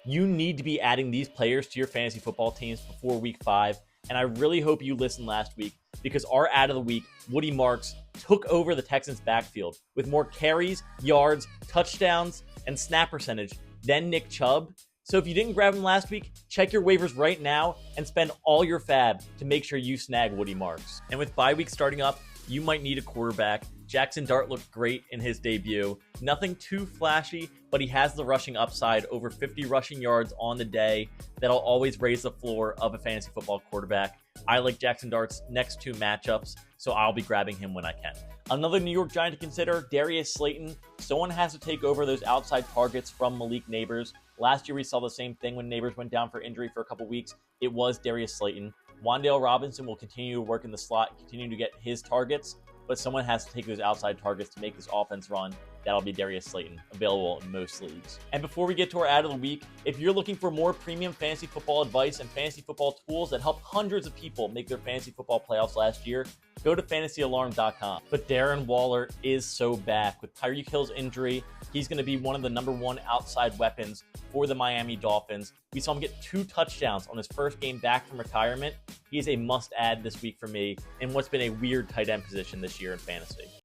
You need to be adding these players to your fantasy football teams before week 5. And I really hope you listened last week because our ad of the week, Woody Marks, took over the Texans' backfield with more carries, yards, touchdowns, and snap percentage than Nick Chubb. So if you didn't grab him last week, check your waivers right now and spend all your fab to make sure you snag Woody Marks. And with bye week starting up, you might need a quarterback. Jackson Dart looked great in his debut. Nothing too flashy, but he has the rushing upside, over 50 rushing yards on the day. That'll always raise the floor of a fantasy football quarterback. I like Jackson Dart's next 2 matchups, so I'll be grabbing him when I can. Another New York Giant to consider, Darius Slayton. Someone has to take over those outside targets from Malik Neighbors. Last year, we saw the same thing when Neighbors went down for injury for a couple weeks. It was Darius Slayton. Wan'Dale Robinson will continue to work in the slot and continue to get his targets, but someone has to take those outside targets to make this offense run. That'll be Darius Slayton, available in most leagues. And before we get to our ad of the week, if you're looking for more premium fantasy football advice and fantasy football tools that helped hundreds of people make their fantasy football playoffs last year, go to fantasyalarm.com. But Darren Waller is so back. With Tyreek Hill's injury, he's going to be one of the #1 outside weapons for the Miami Dolphins. We saw him get 2 touchdowns on his first game back from retirement. He is a must-add this week for me in what's been a weird tight end position this year in fantasy.